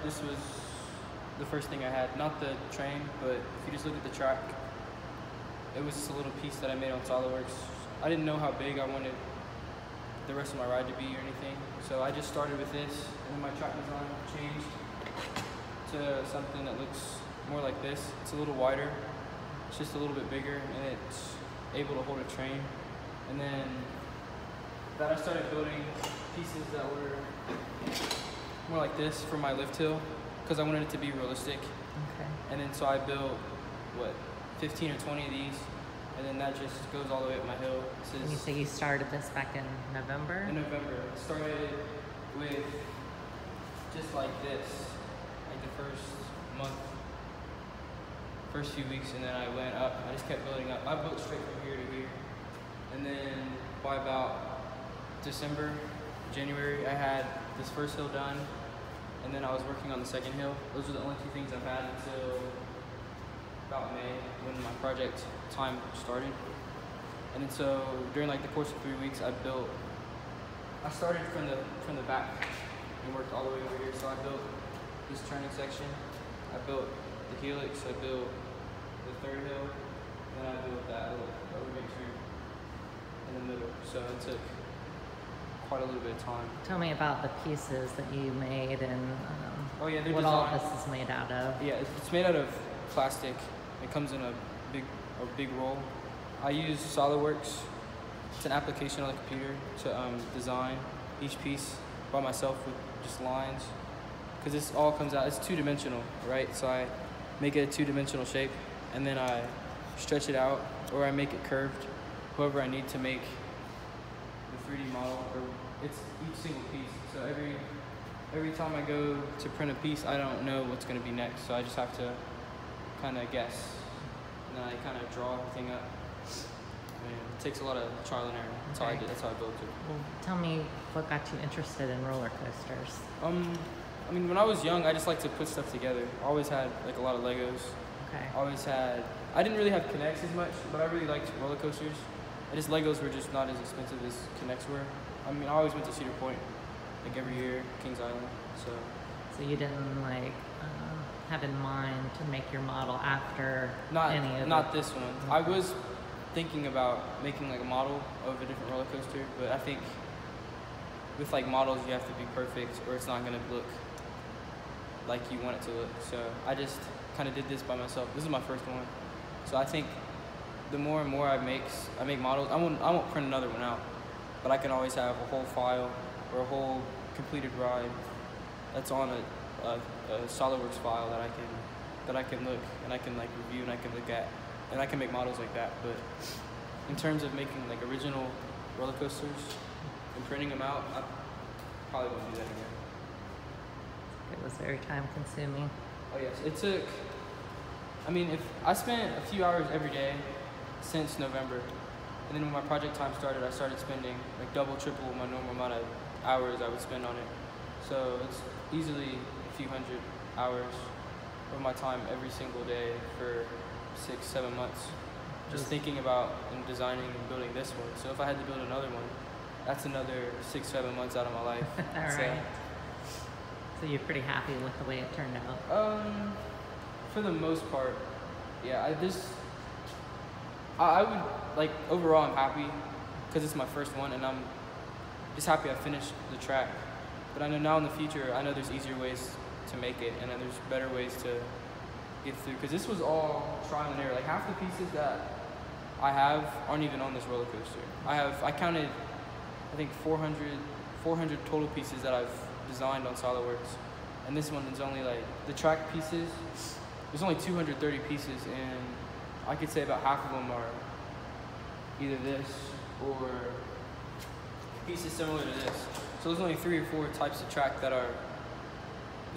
This was the first thing I had, not the train, but if you just look at the track, it was just a little piece that I made on SolidWorks. I didn't know how big I wanted the rest of my ride to be or anything, so I just started with this, and then my track design changed to something that looks more like this. It's a little wider, it's just a little bit bigger, and it's able to hold a train. And then I started building pieces that were more like this for my lift hill, because I wanted it to be realistic. Okay. And then so I built, 15 or 20 of these, and then that just goes all the way up my hill. And you say you started this back in November? In November. I started with just like this, like the first few weeks, and then I went up. I just kept building up. I built straight from here to here. And then by about December, January, I had this first hill done, and then I was working on the second hill. Those are the only two things I've had until about May, when my project time started. And then so during like the course of 3 weeks, I started from the back and worked all the way over here. So I built this turning section, I built the helix, I built the third hill, and then I built that little overbig trim in the middle. So it took quite a little bit of time. Tell me about the pieces that you made and what all this is made out of. Yeah, it's made out of plastic. It comes in a big roll. I use SolidWorks. It's an application on the computer to design each piece by myself with just lines. Because this all comes out, it's two-dimensional, right? So I make it a two-dimensional shape, and then I stretch it out, or I make it curved, however I need to make the 3D model, or it's each single piece. So every time I go to print a piece, I don't know what's going to be next, so I just have to kind of guess, and then I kind of draw everything up. I mean, it takes a lot of trial and error. That's how I did. That's how I built it. Well, tell me what got you interested in roller coasters. I mean, when I was young, I just liked to put stuff together. I always had like a lot of Legos. Okay. I didn't really have Kinects as much, but I really liked roller coasters. And just Legos were just not as expensive as Kinects were. I mean, I always went to Cedar Point, like every year, Kings Island. So you didn't like have in mind to make your model after Not this one. Okay. I was thinking about making like a model of a different roller coaster, but I think with like models you have to be perfect, or it's not gonna look like you want it to look. So I just kind of did this by myself. This is my first one, so I think the more and more I make models, I won't print another one out, but I can always have a whole file or a whole completed ride that's on a SolidWorks file that I can look and I can like review and I can look at, and I can make models like that. But in terms of making like original roller coasters and printing them out, I probably won't do that again. It was very time consuming. Oh yes, it took, I mean, if I spent a few hours every day since November, and then when my project time started, I started spending like double, triple my normal amount of hours I would spend on it. So it's easily a few hundred hours of my time every single day for 6-7 months, just thinking about and designing and building this one. So if I had to build another one, that's another 6-7 months out of my life. All right. So you're pretty happy with the way it turned out? For the most part, yeah. I would, like, overall I'm happy because it's my first one, and I'm just happy I finished the track. But I know now in the future, I know there's easier ways to make it, and then there's better ways to get through, because this was all trial and error. Like half the pieces that I have aren't even on this roller coaster. I counted, I think 400 total pieces that I've designed on SolidWorks, and this one is only like, the track pieces, there's only 230 pieces, and I could say about half of them are either this or pieces similar to this. So there's only 3 or 4 types of track that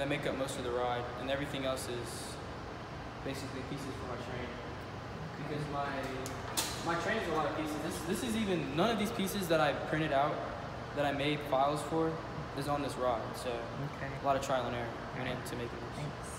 make up most of the ride, and everything else is basically pieces for my train. Because my train is a lot of pieces. This is even, none of these pieces that I printed out, that I made files for, is on this rod. So a lot of trial and error went into making this. Thanks.